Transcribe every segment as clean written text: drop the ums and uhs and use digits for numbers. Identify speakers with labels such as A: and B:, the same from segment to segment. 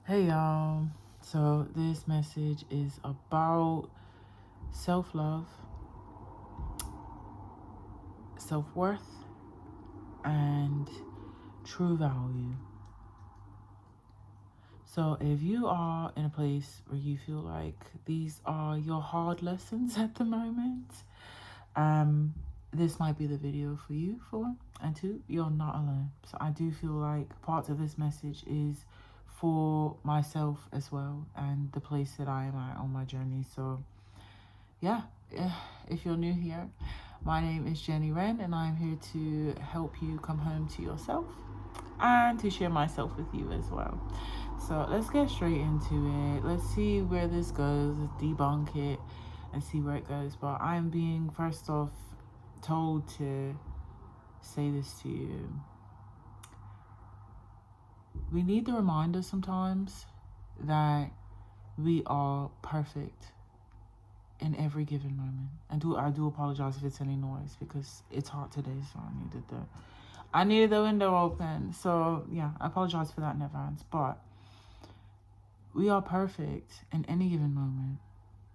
A: Hey y'all, so this message is about self-love, self-worth, and true value. So if you are in a place where you feel like these are your hard lessons at the moment, um, this might be the video for you, for one. And two, you're not alone. So I do feel like parts of this message is for myself as well and the place that I am at on my journey. So yeah, if you're new here, my name is Jenny Wren and I'm here to help you come home to yourself and to share myself with you as well. So let's get straight into it. Let's see where this goes, let's debunk it and see where it goes. But I'm being first off told to say this to you. We need the reminder sometimes that we are perfect in every given moment. I do apologize if it's any noise because it's hot today, so I needed the window open. So yeah, I apologize for that in advance. But we are perfect in any given moment,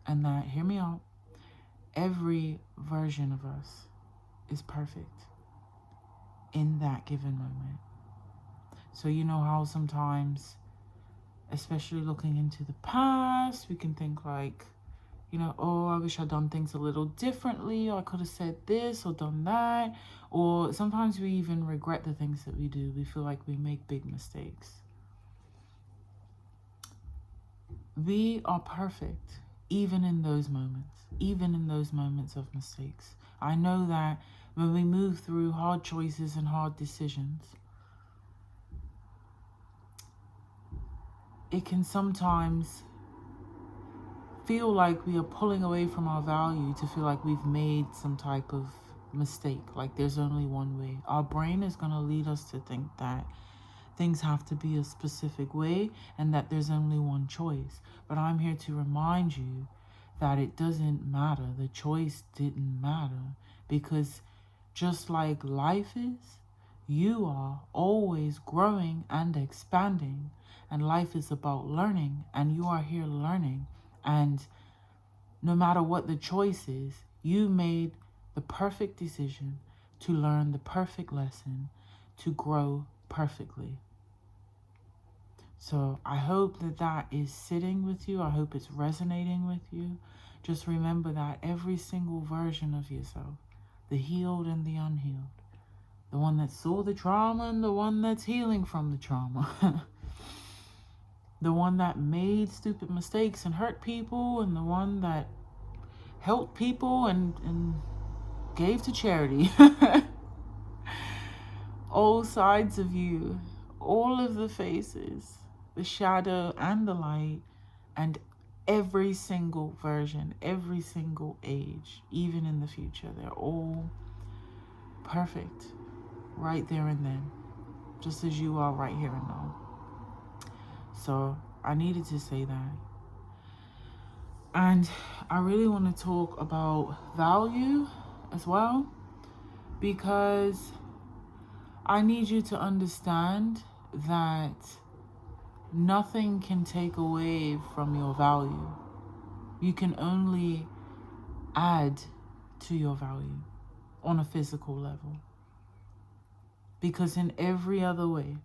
A: and that, hear me out, every version of us is perfect in that given moment. So you know how sometimes, especially looking into the past, we can think like, oh, I wish I'd done things a little differently, or I could have said this or done that. Or sometimes we even regret the things that we do. We feel like we make big mistakes. We are perfect, even in those moments of mistakes. I know that when we move through hard choices and hard decisions, it can sometimes feel like we are pulling away from our value, to feel like we've made some type of mistake, like there's only one way. Our brain is going to lead us to think that things have to be a specific way and that there's only one choice. But I'm here to remind you that it doesn't matter. The choice didn't matter, because just like life is, you are always growing and expanding, and life is about learning, and you are here learning. And no matter what the choice is, you made the perfect decision to learn the perfect lesson, to grow perfectly. So I hope that that is sitting with you. I hope it's resonating with you. Just remember that every single version of yourself, the healed and the unhealed, the one that saw the trauma and the one that's healing from the trauma, the one that made stupid mistakes and hurt people, and the one that helped people and gave to charity. All sides of you, all of the faces, the shadow and the light, and every single version, every single age, even in the future, they're all perfect right there and then, just as you are right here and now. So I needed to say that. And I really want to talk about value as well, because I need you to understand that nothing can take away from your value. You can only add to your value on a physical level. Because in every other way,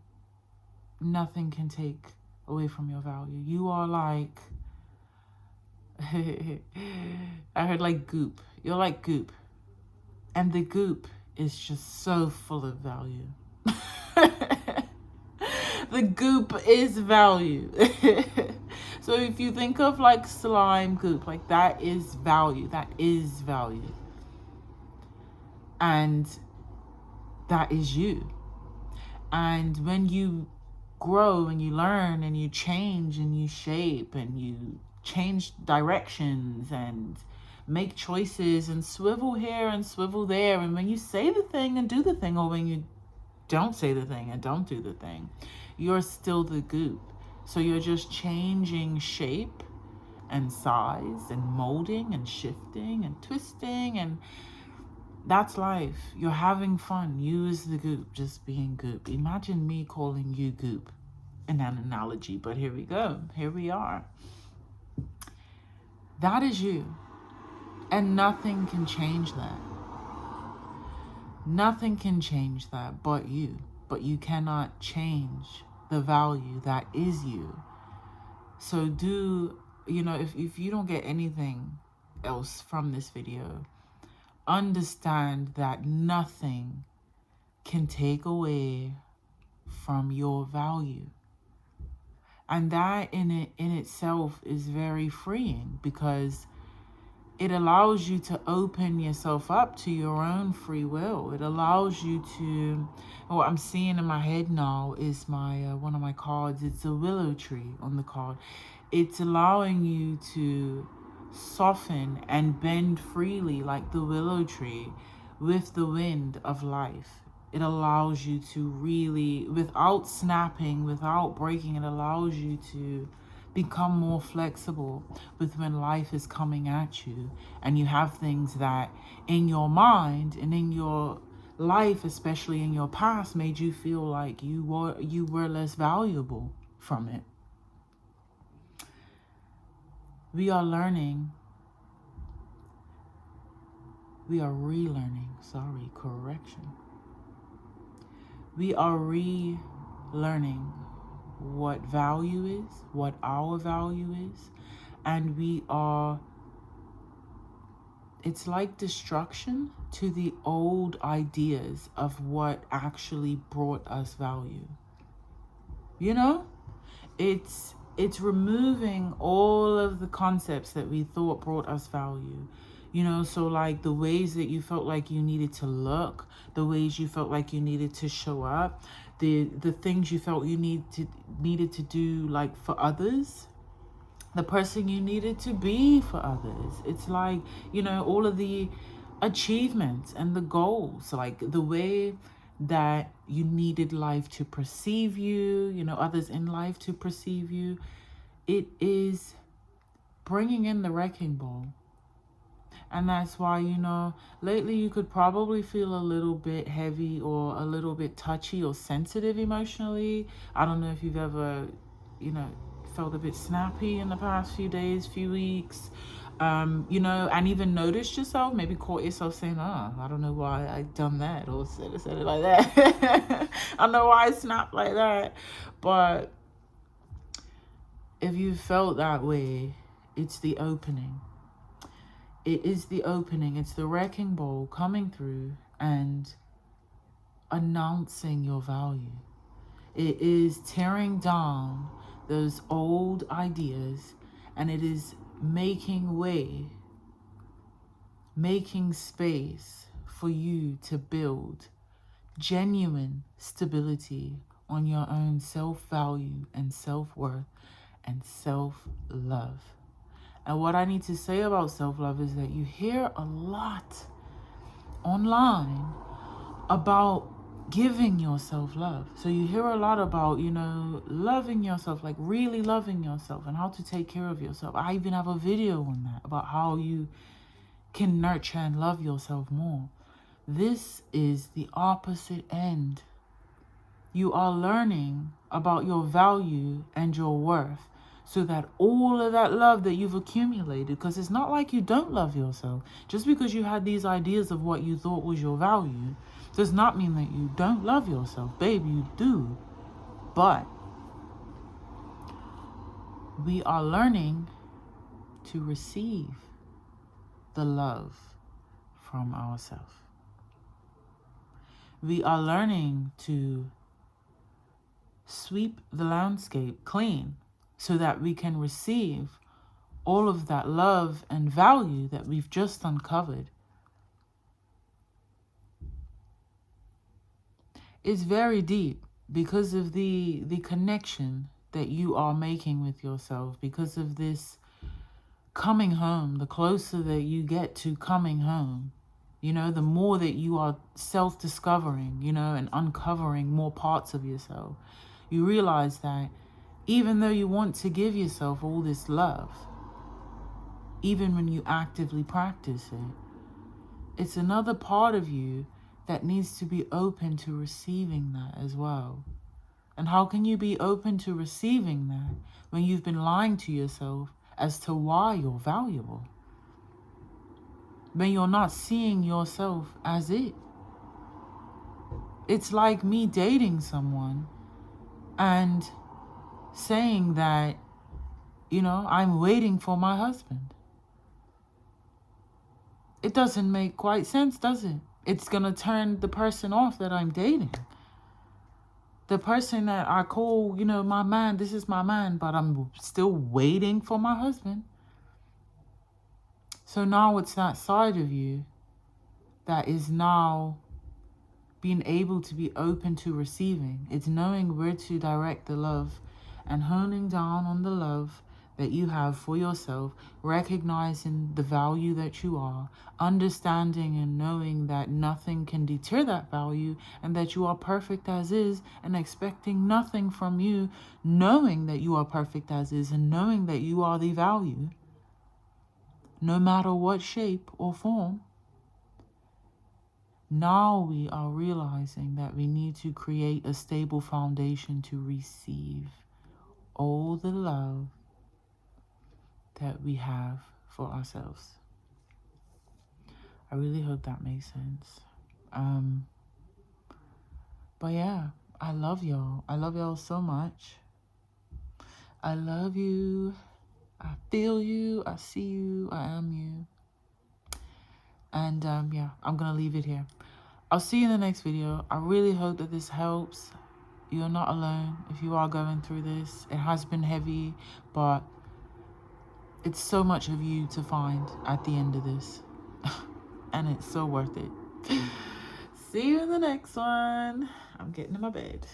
A: nothing can take away from your value. You are like, I heard like goop. You're like goop. And the goop is just so full of value. The goop is value. So if you think of like slime goop, like that is value. That is value. And that is you. And when you grow and you learn and you change and you shape and you change directions and make choices and swivel here and swivel there, and when you say the thing and do the thing, or when you don't say the thing and don't do the thing, you're still the goop. So you're just changing shape and size and molding and shifting and twisting, and that's life. You're having fun. You is the goop, just being goop. Imagine me calling you goop. in an analogy, but here we go. Here we are. That is you. And nothing can change that. Nothing can change that but you. But you cannot change the value that is you. So if you don't get anything else from this video, understand that nothing can take away from your value. And that in itself is very freeing, because it allows you to open yourself up to your own free will. It allows you to, what I'm seeing in my head now is my one of my cards. It's a willow tree on the card. It's allowing you to soften and bend freely like the willow tree with the wind of life. It allows you to really, without snapping, without breaking, it allows you to become more flexible with when life is coming at you, and you have things that in your mind and in your life, especially in your past, made you feel like you were less valuable from it. We are relearning, we are relearning what value is, what our value is, and it's like destruction to the old ideas of what actually brought us value. It's removing all of the concepts that we thought brought us value. So like the ways that you felt like you needed to look, the ways you felt like you needed to show up, the things you felt you needed to do, like for others, the person you needed to be for others. It's like, all of the achievements and the goals, like the way that you needed life to perceive you, others in life to perceive you. It is bringing in the wrecking ball. And that's why, lately you could probably feel a little bit heavy or a little bit touchy or sensitive emotionally. I don't know if you've ever, felt a bit snappy in the past few days, few weeks, and even noticed yourself, maybe caught yourself saying, I don't know why I done that or said it like that. I don't know why I snapped like that. But if you felt that way, it's the opening. It is the opening. It's the wrecking ball coming through and announcing your value. It is tearing down those old ideas, and it is making way, making space for you to build genuine stability on your own self-value and self-worth and self-love. And what I need to say about self-love is that you hear a lot online about giving yourself love. So you hear a lot about, loving yourself, like really loving yourself and how to take care of yourself. I even have a video on that about how you can nurture and love yourself more. This is the opposite end. You are learning about your value and your worth, so that all of that love that you've accumulated, because it's not like you don't love yourself. Just because you had these ideas of what you thought was your value does not mean that you don't love yourself. Babe, you do. But we are learning to receive the love from ourselves. We are learning to sweep the landscape clean so that we can receive all of that love and value that we've just uncovered. It's very deep because of the connection that you are making with yourself, because of this coming home. The closer that you get to coming home, the more that you are self-discovering, and uncovering more parts of yourself. You realize that even though you want to give yourself all this love, even when you actively practice it, it's another part of you that needs to be open to receiving that as well. And how can you be open to receiving that when you've been lying to yourself as to why you're valuable? When you're not seeing yourself as it. It's like me dating someone and saying that, I'm waiting for my husband. It doesn't make quite sense, does it? It's going to turn the person off that I'm dating. The person that I call, my man, this is my man, but I'm still waiting for my husband. So now it's that side of you that is now being able to be open to receiving. It's knowing where to direct the love and honing down on the love that you have for yourself, recognizing the value that you are, understanding and knowing that nothing can deter that value and that you are perfect as is, and expecting nothing from you, knowing that you are perfect as is and knowing that you are the value, no matter what shape or form. Now we are realizing that we need to create a stable foundation to receive all the love that we have for ourselves. I really hope that makes sense. But yeah, I love y'all. I love y'all so much. I love you. I feel you. I see you. I am you. And yeah, I'm going to leave it here. I'll see you in the next video. I really hope that this helps. You're not alone if you are going through this. It has been heavy, but it's so much of you to find at the end of this. And it's so worth it. See you in the next one. I'm getting in my bed.